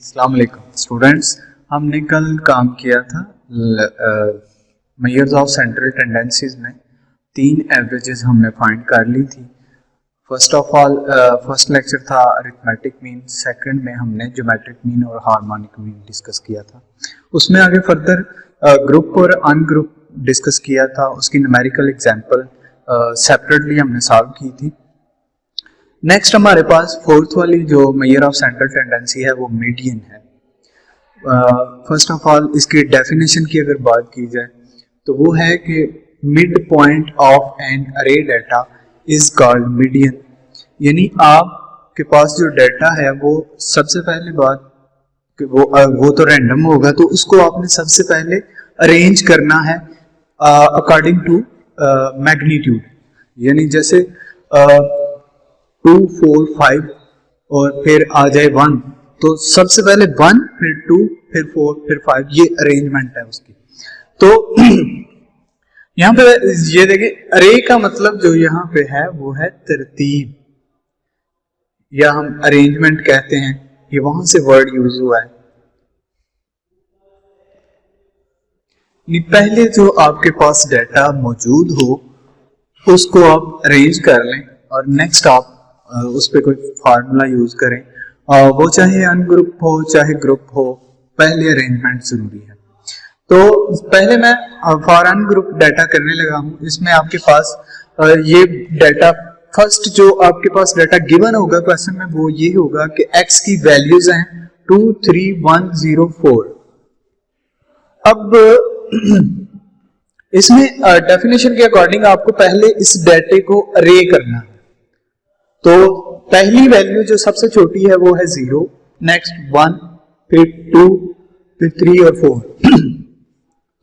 अस्सलाम वालेकुम स्टूडेंट्स, हमने कल काम किया था मेजर्स ऑफ सेंट्रल टेंडेंसीज में। 3 एवरेजेस हमने फाइंड कर ली थी। फर्स्ट लेक्चर था अरिथमेटिक मीन, सेकंड में हमने ज्योमेट्रिक मीन और हार्मोनिक मीन डिस्कस किया था। उसमें आगे फर्दर ग्रुप और अनग्रुप डिस्कस किया था। उसकी न्यूमेरिकल एग्जांपल सेपरेटली हमने सॉल्व की थी। नेक्स्ट हमारे पास फोर्थ वाली जो मेजर ऑफ सेंट्रल टेंडेंसी है वो मीडियन है। फर्स्ट ऑफ ऑल इसकी डेफिनेशन की अगर बात की जाए तो वो है कि मिड पॉइंट ऑफ एन अरे डाटा इज कॉल्ड मीडियन। यानी आपके पास जो डाटा है वो सबसे पहली बात कि वो तो रैंडम होगा, तो उसको आपने सबसे पहले अरेंज करना है अकॉर्डिंग टू मैग्नीट्यूड। यानी जैसे 2, 4, 5 और फिर आ जाए 1, तो सबसे पहले 1 फिर 2 फिर 4 फिर 5, ये अरेंजमेंट है उसकी। तो यहाँ पे ये देखिए, अरे का मतलब जो यहाँ पे है वो है तरतीब, या हम अरेंजमेंट कहते हैं, ये वहां से वर्ड यूज हुआ है। पहले जो आपके पास डाटा मौजूद हो उसको आप अरेंज कर लें और नेक्स्ट आप उस पर कोई फार्मूला यूज करें, वो चाहे अनग्रुप हो चाहे ग्रुप हो, पहले अरेंजमेंट जरूरी है। तो पहले मैं फॉर अनग्रुप डाटा करने लगा हूं। इसमें आपके पास ये डाटा, फर्स्ट जो आपके पास डाटा गिवन होगा क्वेश्चन में वो ये होगा कि x की वैल्यूज हैं 2, 3, 1, 0, 4। अब इसमें डेफिनेशन के अकॉर्डिंग आपको पहले इस डाटे को अरे करना है। तो पहली वैल्यू जो सबसे छोटी है वो है 0, नेक्स्ट 1, फिर 2, फिर 3 और 4।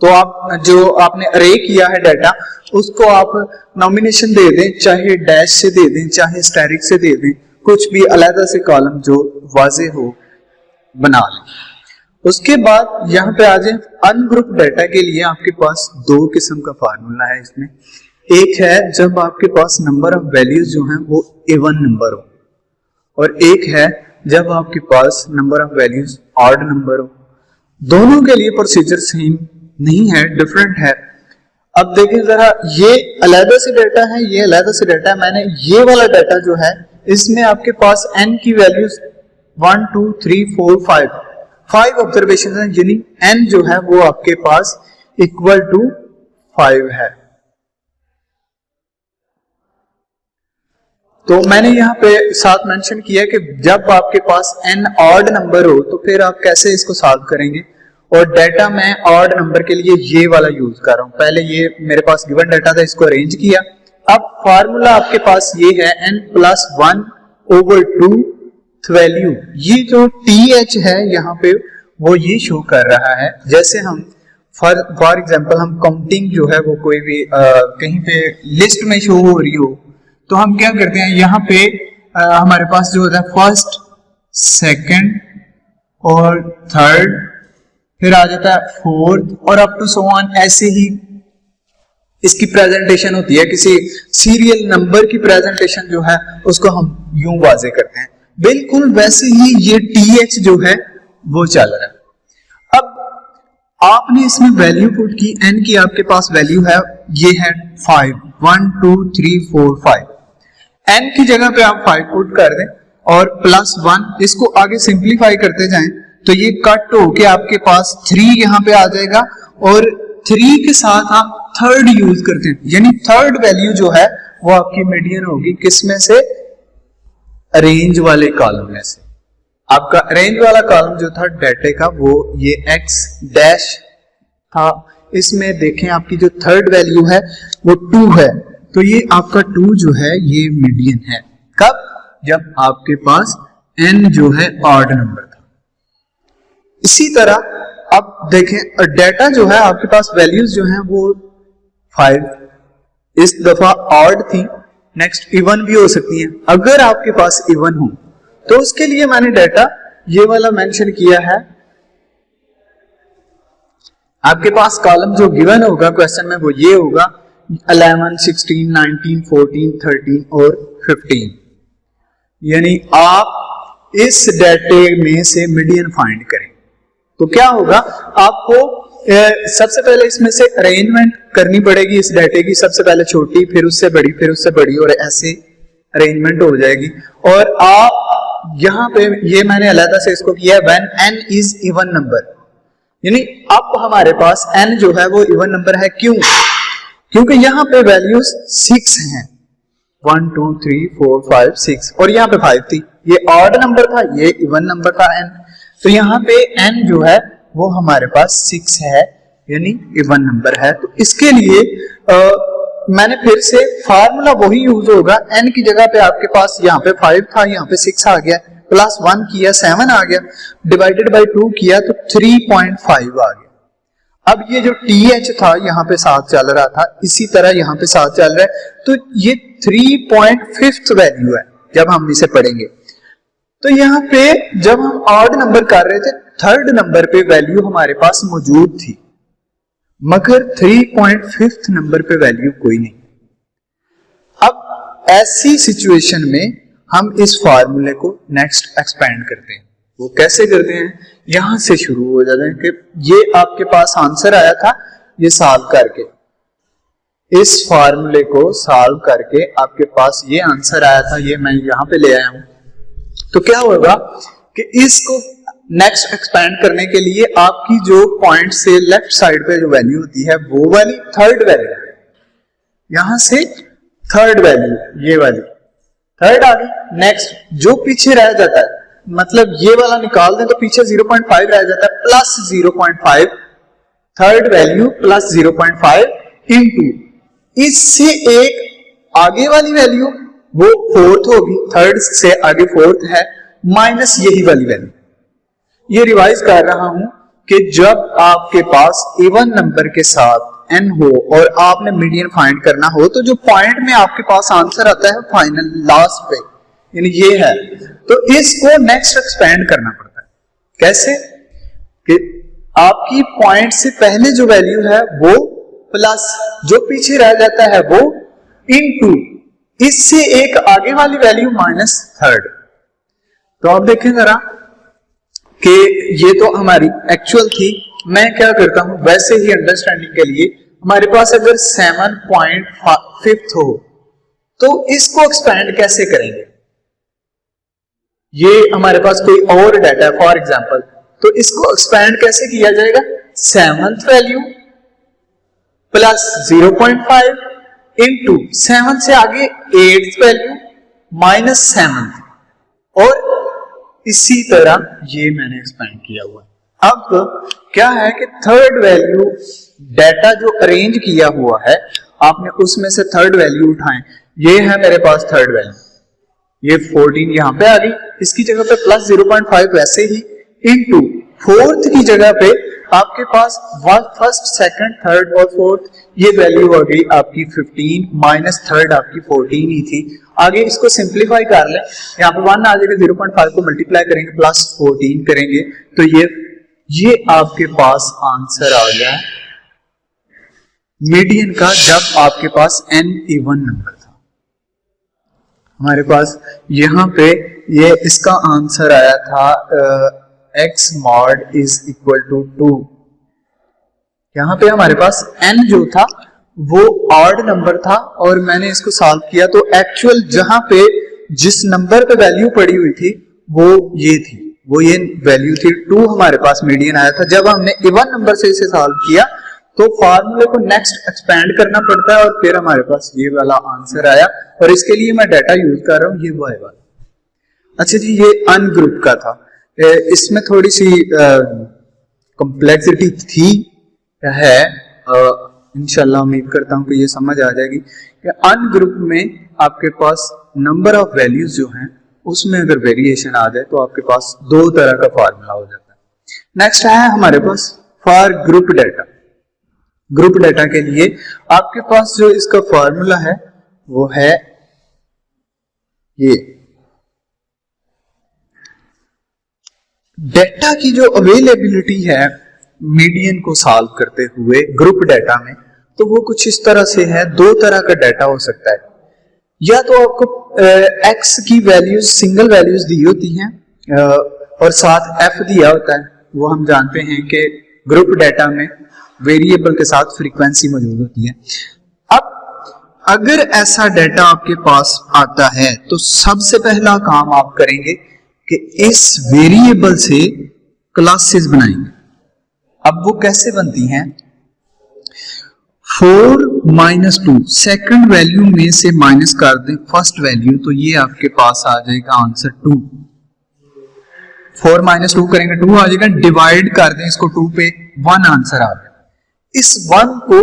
तो आप जो आपने अरे किया है डाटा उसको आप नॉमिनेशन दे दें, चाहे डैश से दे दें चाहे स्टैरिक से दे दें, कुछ भी अलग से कॉलम जो वाजे हो बना लें। उसके बाद यहाँ पे आ जाए अनग्रुप डाटा के लिए आपके पास 2 किस्म का फार्मूला है इसमें। एक है जब आपके पास नंबर ऑफ वैल्यूज जो हैं वो इवन नंबर हो, और एक है जब आपके पास number of values odd number हो। दोनों के लिए प्रोसीजर सेम नहीं है, डिफरेंट है। अब देखिए जरा, ये अलग से डाटा है, ये अलग से डाटा है। मैंने ये वाला डाटा जो है इसमें आपके पास n की वैल्यूज 1, 2, 3, 4, 5 ऑब्जर्वेशन है, यानी n जो है वो आपके पास इक्वल टू 5 है। तो मैंने यहाँ पे साथ मेंशन किया कि जब आपके पास n ऑड नंबर हो तो फिर आप कैसे इसको सॉल्व करेंगे। और डाटा मैं ऑड नंबर के लिए ये वाला यूज कर रहा हूँ। पहले ये मेरे पास गिवन डाटा था, इसको अरेंज किया। अब फार्मूला आपके पास ये है n+1/2 वैल्यू। ये जो th है यहाँ पे वो ये शो कर रहा है। जैसे हम फॉर एग्जाम्पल हम काउंटिंग जो है वो कोई भी कहीं पे लिस्ट में शो हो रही हो तो हम क्या करते हैं, यहाँ पे हमारे पास जो होता है फर्स्ट, सेकंड और थर्ड, फिर आ जाता है फोर्थ और अप टू सो ऑन। ऐसे ही इसकी प्रेजेंटेशन होती है। किसी सीरियल नंबर की प्रेजेंटेशन जो है उसको हम यूं वाजे करते हैं। बिल्कुल वैसे ही ये th जो है वो चल रहा है। अब आपने इसमें वैल्यू पुट की, n की आपके पास वैल्यू है, ये है 5, 1, 2, 3, 4, 5। n की जगह पे आप 5 पुट कर दें और +1, इसको आगे सिंप्लीफाई करते जाएं तो ये कट होके आपके पास 3 यहाँ पे आ जाएगा, और 3 के साथ आप थर्ड यूज करते हैं, यानी थर्ड वैल्यू जो है वो आपकी मीडियन होगी। किसमें से? अरेंज वाले कॉलम में से। आपका अरेंज वाला कॉलम जो था डाटे का वो ये x डैश था। इसमें देखें आपकी जो थर्ड वैल्यू है वो 2 है, तो ये आपका 2 जो है ये मीडियन है। कब? जब आपके पास n जो है ऑड नंबर था। इसी तरह अब देखें डाटा जो है आपके पास वैल्यूज जो हैं वो 5 इस दफा ऑड थी, नेक्स्ट इवन भी हो सकती है। अगर आपके पास इवन हो तो उसके लिए मैंने डाटा ये वाला मेंशन किया है। आपके पास कॉलम जो गिवन होगा क्वेश्चन में वो ये होगा 11, 16, 19, 14, 13 और 15। यानी आप इस डाटे में से मीडियन फाइंड करें तो क्या होगा, आपको सबसे पहले इसमें से अरेंजमेंट करनी पड़ेगी इस डाटे की, सबसे पहले छोटी, फिर उससे बड़ी, फिर उससे बड़ी, और ऐसे अरेंजमेंट हो जाएगी। और आप यहाँ पे ये मैंने अलग से इसको किया when n is even number, यानी अब हमारे पास n जो है वो इवन नंबर है। क्यों? क्योंकि यहाँ पे वैल्यूज 6 हैं, 1 2 3 4 5 6, और यहाँ पे 5 थी, ये ऑड नंबर था, ये इवन नंबर था n, तो यहाँ पे n जो है वो हमारे पास 6 है, यानी इवन नंबर है। तो इसके लिए मैंने फिर से फार्मूला वही यूज होगा, n की जगह पे आपके पास यहाँ पे 5 था, यहाँ पे 6 आ गया, प्लस 1 किया 7 आ गया, डिवाइडेड बाय 2 किया तो 3.5 आ गया। अब ये जो TH था यहाँ पे 7 चल रहा था, इसी तरह यहाँ पे 7 चल रहा है, तो ये 3.5 वैल्यू है जब हम इसे पढ़ेंगे। तो यहाँ पे जब हम ऑड नंबर कर रहे थे, थर्ड नंबर पे वैल्यू हमारे पास मौजूद थी, मगर 3.5 नंबर पे वैल्यू कोई नहीं। अब ऐसी सिचुएशन में हम इस फार्मूले को नेक्स्ट एक्सपेंड करते हैं। वो कैसे करते हैं, यहां से शुरू हो जाते हैं कि ये आपके पास आंसर आया था, ये सॉल्व करके, इस फार्मूले को सॉल्व करके आपके पास ये आंसर आया था, ये मैं यहां पे ले आया हूं। तो क्या होगा कि इसको नेक्स्ट एक्सपेंड करने के लिए आपकी जो पॉइंट से लेफ्ट साइड पे जो वैल्यू होती है वो वाली थर्ड वैल्यू, यहां से थर्ड वैल्यू, ये वाली थर्ड आ गई। नेक्स्ट जो पीछे रह जाता है, मतलब ये वाला निकाल दें तो पीछे 0.5 रह जाता है, plus 0.5 third value plus 0.5 into इससे एक आगे वाली वैल्यू वो फोर्थ होगी, थर्ड से आगे फोर्थ है, माइनस यही वाली वैल्यू। ये रिवाइज कर रहा हूं कि जब आपके पास इवन नंबर के साथ n हो और आपने मीडियन फाइंड करना हो, तो जो पॉइंट में आपके पास आंसर आता है फाइनल लास्ट पे, यानी ये है, तो इसको नेक्स्ट एक्सपेंड करना पड़ता है। कैसे कि आपकी पॉइंट से पहले जो वैल्यू है वो प्लस जो पीछे रह जाता है वो इनटू इससे एक आगे वाली वैल्यू माइनस थर्ड। तो आप देखें जरा कि ये तो हमारी एक्चुअल थी, मैं क्या करता हूं वैसे ही अंडरस्टैंडिंग के लिए, हमारे पास अगर 7.5 हो तो इसको एक्सपेंड कैसे करेंगे, ये हमारे पास कोई और डाटा है फॉर एग्जांपल, तो इसको एक्सपेंड कैसे किया जाएगा, 7th वैल्यू प्लस 0.5 इनटू 7 से आगे 8th वैल्यू माइनस 7th, और इसी तरह ये मैंने एक्सपेंड किया हुआ है। अब क्या है कि थर्ड वैल्यू डाटा जो अरेंज किया हुआ है आपने उसमें से थर्ड वैल्यू उठाएं, ये है मेरे पास थर्ड वैल्यू, ये 14 यहां पे आ गई, इसकी जगह पे प्लस 0.5 वैसे ही इनटू फोर्थ की जगह पे आपके पास फर्स्ट सेकंड थर्ड और फोर्थ, ये वैल्यू आ गई आपकी 15 माइनस थर्ड आपकी 14 ही थी। आगे इसको सिंप्लीफाई कर लें, यहाँ पे 1 आ जाएगा, 0.5 को मल्टीप्लाई करेंगे प्लस 14 करेंगे, तो ये आपके पास आंसर आ गया मीडियन का, जब आपके पास n इवन नंबर था। हमारे पास यहाँ पे ये इसका आंसर आया था x mod is equal to 2। यहां पे हमारे पास n जो था वो ऑड नंबर था और मैंने इसको सॉल्व किया तो एक्चुअल जहां पे जिस नंबर पे वैल्यू पड़ी हुई थी वो ये थी, वो ये वैल्यू थी 2, हमारे पास मीडियन आया था। जब हमने इवन नंबर से इसे सॉल्व किया तो फार्मूले को नेक्स्ट एक्सपेंड करना पड़ता है और फिर हमारे पास ये वाला आंसर आया, और इसके लिए मैं डाटा यूज कर रहा हूं ये वाला। अच्छा जी, ये अनग्रुप का था, इसमें थोड़ी सी कॉम्प्लेक्सिटी थी है, इंशाल्लाह उम्मीद करता हूं कि ये समझ आ जाएगी कि अनग्रुप में आपके पास नंबर ऑफ वैल्यूज जो हैं उसमें अगर वेरिएशन आ जाए तो आपके पास दो तरह का फार्मूला हो जाता है। नेक्स्ट है हमारे पास for group data. Group data के लिए आपके पास जो इसका फार्मूला है वो है ये, डाटा की जो अवेलेबिलिटी है मीडियन को सॉल्व करते हुए ग्रुप डाटा में, तो वो कुछ इस तरह से है। दो तरह का डाटा हो सकता है, या तो आपको x की वैल्यूज सिंगल वैल्यूज दी होती हैं और साथ f दिया होता है, वो हम जानते हैं कि ग्रुप डाटा में वेरिएबल के साथ फ्रीक्वेंसी मौजूद होती है। अब अगर ऐसा डाटा आपके पास आता है तो सबसे पहला काम आप करेंगे कि इस वेरिएबल से क्लासेस बनाएंगे। अब वो कैसे बनती हैं? 4 - 2 सेकंड वैल्यू में से माइनस कर दें फर्स्ट वैल्यू, तो ये आपके पास आ जाएगा आंसर 2। 4 - 2 करेंगे 2 आ जाएगा, डिवाइड कर दें इसको 2 पे, 1 आंसर आ गया। इस 1 को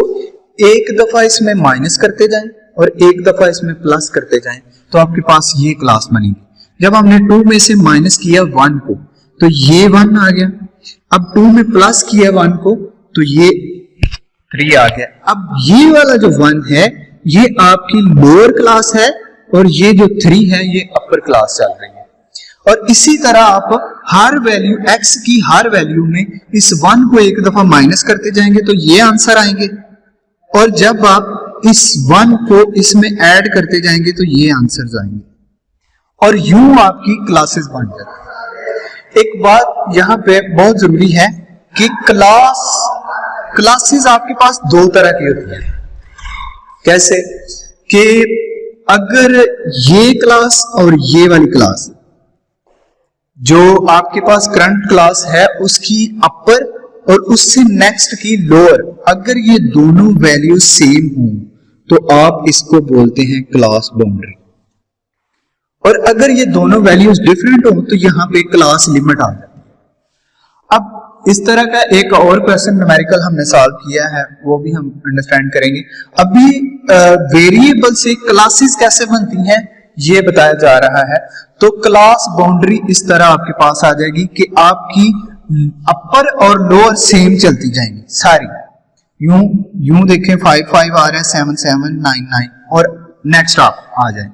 एक दफा इसमें माइनस करते जाएं और एक दफा इसमें प्लस करते जाएं तो आपके पास ये क्लास बनेगी। जब हमने 2 में से माइनस किया 1 को तो ये 1 आ गया, अब 2 में प्लस किया 1 को तो ये 3 आ गया। अब ये वाला जो 1 है ये आपकी लोअर क्लास है और ये जो 3 है ये अपर क्लास चल रही है। और इसी तरह आप हर वैल्यू x की हर वैल्यू में इस 1 को एक दफा माइनस करते जाएंगे तो ये आंसर आएंगे, और जब आप इस 1 को इसमें ऐड करते जाएंगे तो ये आंसर आएंगे, और यूं आपकी क्लासेस बन जाती। एक बात यहां पे बहुत जरूरी है कि क्लासेस आपके पास 2 तरह की होती है। कैसे कि अगर ये क्लास और ये वाली क्लास, जो आपके पास करंट क्लास है उसकी अपर और उससे नेक्स्ट की लोअर, अगर ये दोनों वैल्यू सेम हो तो आप इसको बोलते हैं क्लास बाउंड्री, और अगर ये दोनों वैल्यूज डिफरेंट हो तो यहां पे क्लास लिमिट आ जाती है। अब इस तरह का एक और क्वेश्चन न्यूमेरिकल हमने सॉल्व किया है, वो भी हम अंडरस्टैंड करेंगे। अभी वेरिएबल से क्लासेस कैसे बनती हैं ये बताया जा रहा है। तो क्लास बाउंड्री इस तरह आपके पास आ जाएगी कि आपकी अपर और लोअर सेम चलती जाएंगी सारी। यूं देखें 5 5 आ रहा है, 7 7 9 9 और नेक्स्ट आप आ जाए।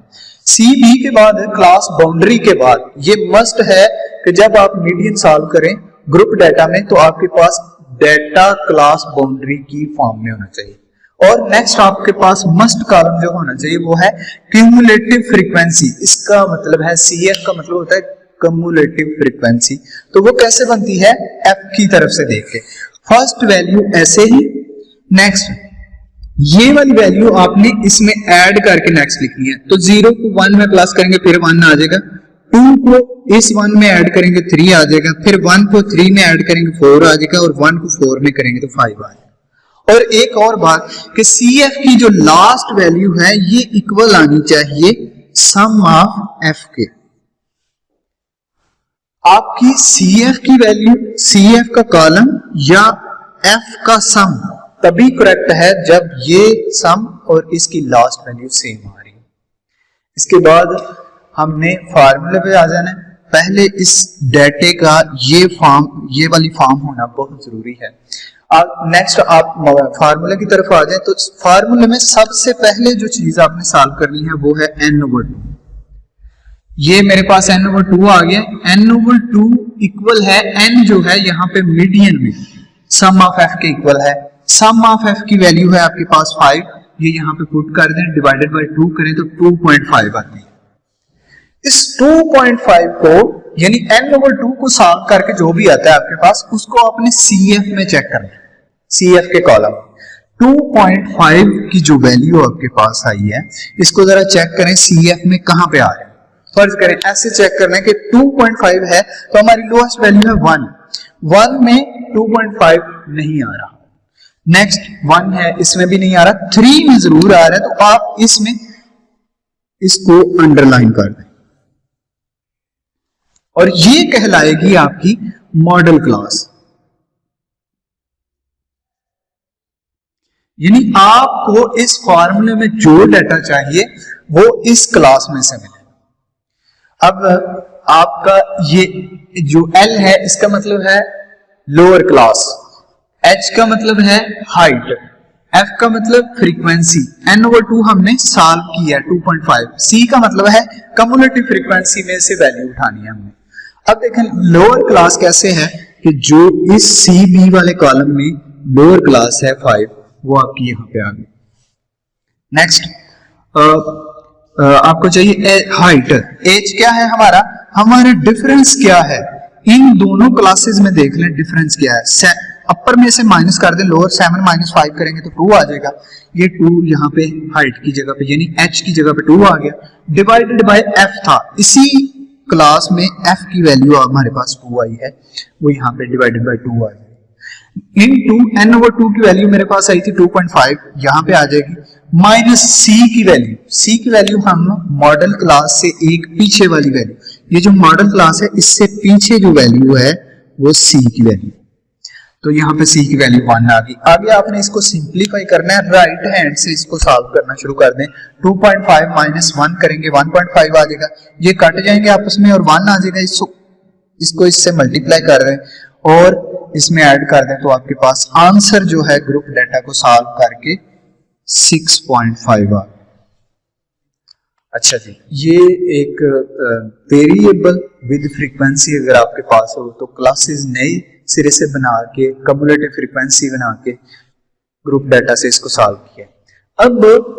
सी बी के बाद क्लास बाउंड्री के बाद ये मस्ट है कि जब आप मीडियन सॉल्व करें ग्रुप डाटा में तो आपके पास डाटा क्लास बाउंड्री की फॉर्म में होना चाहिए। और नेक्स्ट आपके पास मस्ट कॉलम जो होना चाहिए वो है क्यूमुलेटिव फ्रीक्वेंसी। इसका मतलब है CF का मतलब होता है क्यूमुलेटिव फ्रीक्वेंसी। तो वो कैसे बनती है? F की तरफ से देख के फर्स्ट वैल्यू ऐसे ही, नेक्स्ट ये वाली वैल्यू आपने इसमें ऐड करके नेक्स्ट लिखनी है। तो 0 को 1 में प्लस करेंगे फिर 1 आ जाएगा, 2 को इस 1 में ऐड करेंगे 3 आ जाएगा, फिर 1 को 3 में ऐड करेंगे 4 आ जाएगा, और 1 को 4 में करेंगे तो 5 आ जाएगा। और एक और बात कि CF की जो लास्ट वैल्यू है ये इक्वल आनी चाहिए सम ऑफ F के। आपकी CF की वैल्यू, CF का कॉलम या F का सम तभी करेक्ट है जब ये सम और इसकी लास्ट वैल्यू सेम आ रही है। इसके बाद हमने फार्मूले पे आ जाना है। पहले इस डाटे का ये वाली फॉर्म होना बहुत जरूरी है। नेक्स्ट आप फार्मूले की तरफ आ जाए तो फार्मूले में सबसे पहले जो चीज आपने सॉल्व करनी है वो है n/2। ये मेरे पास n/2 आ गया। n/2 इक्वल है n जो है यहाँ पे मीडियन में सम ऑफ f के इक्वल है। सम ऑफ f की वैल्यू है आपके पास 5, ये यहाँ पे पुट कर दें, डिवाइडेड बाय 2 करें तो 2.5 आती है। इस 2.5 को यानी n/2 को सॉल्व करके जो भी आता है आपके पास उसको आपने CF में चेक करना है। CF के कॉलम 2.5 की जो वैल्यू आपके पास आई है इसको जरा चेक करें CF में कहां पे आ रहा है। फर्ज करें ऐसे चेक करना है कि 2.5 है तो हमारी लोएस्ट वैल्यू है 1 में 2.5 नहीं आ रहा, नेक्स्ट 1 है इसमें भी नहीं आ रहा, 3 में जरूर आ रहा है, तो आप इसमें इसको अंडरलाइन कर दें और ये कहलाएगी आपकी मॉडल क्लास। यानी आपको इस फॉर्मूले में जो डाटा चाहिए वो इस क्लास में से मिले। अब आपका ये जो L है इसका मतलब है लोअर क्लास, H का मतलब है हाइट, F का मतलब फ्रीक्वेंसी, n/2 हमने सॉल्व किया 2.5, C का मतलब है कम्युलेटिव फ्रीक्वेंसी में से वैल्यू उठानी है हमने। अब देखें लोअर क्लास कैसे है कि जो इस CB वाले कॉलम में लोअर क्लास है 5 वो आपकी यहां पे आ गई। नेक्स्ट आपको चाहिए हाइट, एज क्या है हमारा हमारा डिफरेंस क्या है इन दोनों क्लासेस में, देख लें डिफरेंस क्या है। अपर में से माइनस कर दें, लोअर 7 माइनस 5 करेंगे तो 2 आ जाएगा। ये 2 यहाँ पे हाइट की जगह पे यानी h की जगह पे 2 आ गया, डिवाइडेड बाय f था। इसी क्लास में f की वैल्यू हमारे पास 2 आई है, वो यहाँ पे डिवाइडेड बाय 2 आ जाएगी। इन 2 n/2 की वैल्यू मेरे पास आई थी 2.5, यहाँ पे आ जाएगी माइनस c की वैल्यू। c की वैल्यू हम मॉडल क्लास से एक पीछे वाली वैल्यू, ये जो मॉडल क्लास है इससे पीछे जो वैल्यू है वो c की वैल्यू, तो यहाँ पे c की वैल्यू 1 आ गई। आगे आपने इसको सिंप्लीफाई करना है, राइट हैंड से इसको सॉल्व करना शुरू कर दें। 2.5 माइनस 1 करेंगे 1.5 आ जाएगा, ये कट जाएंगे आपस में और 1 आ जाएगा। इसको इससे मल्टीप्लाई कर रहे हैं और इसमें ऐड कर दें तो आपके पास आंसर जो है ग्रुप डेटा को सॉल्व करके 6.5 आ। अच्छा जी, ये एक वेरिएबल विद फ्रीक्वेंसी अगर आपके पास हो तो क्लासेस नए सिरे से बना के कम्युलेटिव फ्रीक्वेंसी बना के ग्रुप डाटा से इसको सॉल्व किया। अब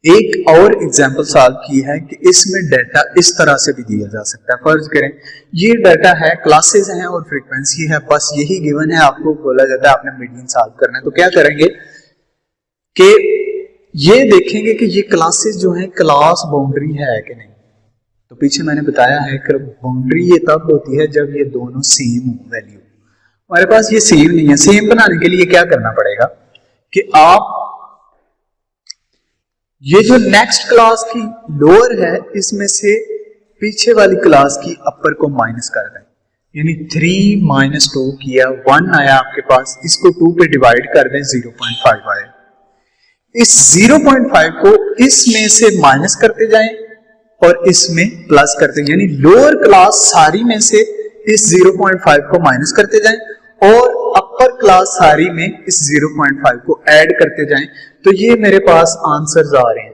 एक और एग्जांपल सॉल्व की है कि इसमें डाटा इस तरह से भी दिया जा सकता है। फर्ज करें ये डाटा है, क्लासेस हैं और फ्रीक्वेंसी है, बस यही गिवन है, आपको बोला जाता है आपने मीडियन सॉल्व करना है। तो क्या करेंगे कि ये देखेंगे कि ये क्लासेस जो हैं क्लास बाउंड्री है कि नहीं। तो पीछे मैंने बताया है कि बाउंड्री ये तब होती है जब ये दोनों सेम हो वैल्यू। हमारे पास ये सेम नहीं है। सेम बनाने के लिए क्या करना पड़ेगा कि आप ये जो नेक्स्ट क्लास की लोअर है इसमें से पीछे वाली क्लास की अपर को माइनस कर दें, यानी 3 माइनस 2 किया 1 आया आपके पास, इसको 2 पे डिवाइड कर दें 0.5 आया। इस 0.5 को इसमें से माइनस करते जाएं और इसमें प्लस करते जाएं, यानी लोअर क्लास सारी में से इस 0.5 को माइनस करते जाएं और अपर क्लास सारी में इस 0.5 को ऐड करते जाएं। तो ये मेरे पास आंसर्स आ रहे हैं,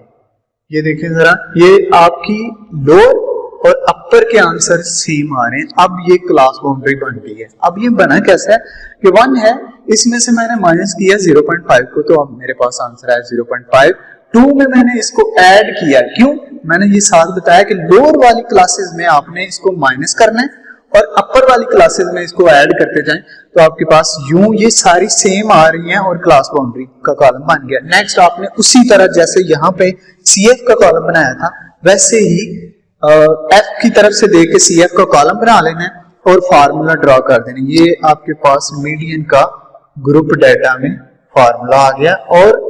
ये देखें जरा, ये आपकी लोअर और अपर के आंसर सेम आ रहे हैं। अब ये क्लास बाउंड्री बन गई है। अब ये बना कैसा है कि 1 है, इसमें से मैंने माइनस किया 0.5 को, तो अब मेरे पास आंसर आया 0.5। 2 में मैंने इसको ऐड किया, क्यों? मैंने ये साथ बताया कि लोअर वाली क्लासेस में आपने इसको माइनस करना है और अपर वाली क्लासेस में इसको ऐड करते जाएं, तो आपके पास यूं ये सारी सेम आ रही हैं और क्लास बाउंड्री का कॉलम बन गया। नेक्स्ट आपने उसी तरह जैसे यहाँ पे CF का कॉलम बनाया था वैसे ही F की तरफ से देख के CF का कॉलम बना लेना है और फार्मूला ड्रॉ कर देना। ये आपके पास मीडियन का ग्रुप डाटा में फार्मूला आ गया और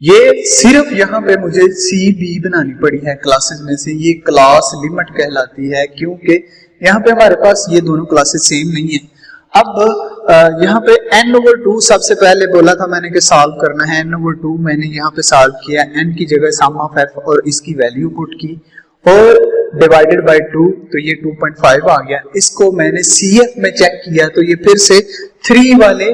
ये सिर्फ यहाँ पे मुझे CB बनानी पड़ी है क्लासेस में से। ये क्लास लिमिट कहलाती है क्योंकि यहाँ पे हमारे पास ये दोनों क्लासेस सेम नहीं है। अब यहाँ पे n/2 सबसे पहले बोला था मैंने कि सॉल्व करना है। n/2 मैंने यहाँ पे सॉल्व किया, n की जगह सम ऑफ f और इसकी वैल्यू पुट की और डिवाइडेड बाय 2, तो ये 2.5 आ गया। इसको मैंने CF में चेक किया तो ये फिर से 3 वाले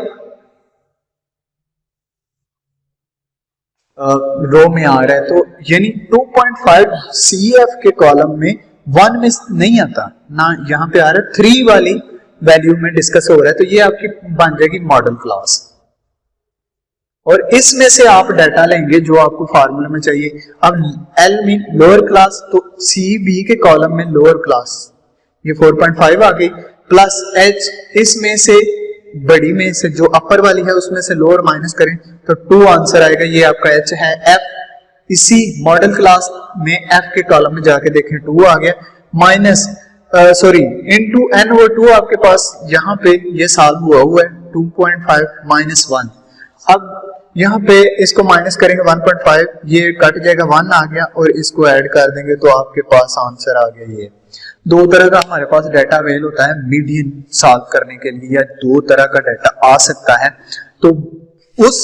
रो में आ रहा है, तो यानी 2.5 CF के कॉलम में 1 में नहीं आता ना, यहाँ पे आ रहा है 3 वाली वैल्यू में डिस्कस हो रहा है। तो ये आपकी बन जाएगी मॉडल क्लास और इसमें से आप डाटा लेंगे जो आपको फार्मूला में चाहिए। अब L में लोअर क्लास, तो CB के कॉलम में लोअर क्लास ये 4.5 आ गई प्लस H, इसमें से बड़ी में से जो अपर वाली है उसमें से लोअर माइनस करें तो 2 आंसर आएगा। ये आपका H है। F इसी मॉडल क्लास में F के कॉलम में जाके देखें 2 आ गया माइनस इनटू n/2 आपके पास यहाँ पे ये सॉल्व हुआ है 2.5 माइनस 1। अब यहाँ पे इसको माइनस करेंगे 1.5, ये कट जाएगा 1 आ गया और इसको ऐड कर देंगे तो आपके पास आंसर आ गया। ये 2 तरह का हमारे पास डाटा अवेल होता है मीडियन सॉल्व करने के लिए, या 2 तरह का डाटा आ सकता है। तो उस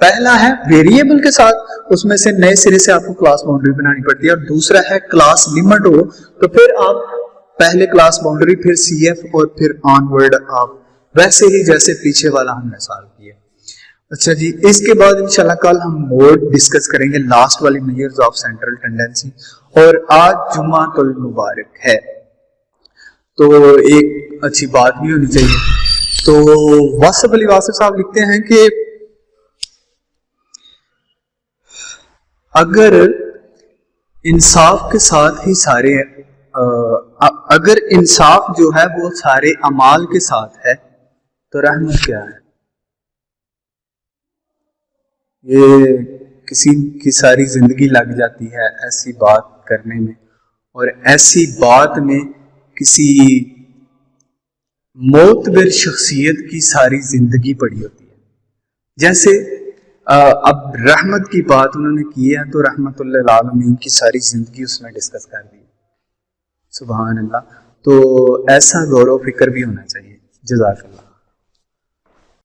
पहला है वेरिएबल के साथ, उसमें से नए सिरे से आपको क्लास बाउंड्री बनानी पड़ती है, और दूसरा है क्लास लिमिट हो तो फिर आप पहले क्लास बाउंड्री फिर CF और फिर ऑनवर्ड आप वैसे ही जैसे पीछे वाला हमने सॉल्व किया। अच्छा जी, इसके बाद इंशाल्लाह कल हम मोड डिस्कस करेंगे, लास्ट वाली मेजर्स ऑफ सेंट्रल टेंडेंसी। और आज जुम्मातुल मुबारक है तो एक अच्छी बात भी होनी चाहिए। तो वासिफ अली वासिफ साहब लिखते हैं कि अगर इंसाफ के साथ ही सारे अगर इंसाफ जो है वो सारे अमाल के साथ है तो रहमत क्या है? ये किसी की सारी जिंदगी लग जाती है ऐसी बात करने में, और ऐसी बात में किसी मोतबर शख्सियत की सारी जिंदगी पड़ी होती है। जैसे अब रहमत की बात उन्होंने की है तो रहमतुल्लिल आलमीन की सारी जिंदगी उसमें डिस्कस कर दी। सुभान अल्लाह। तो ऐसा गौर व फिक्र भी होना चाहिए। जज़ाकल्लाह।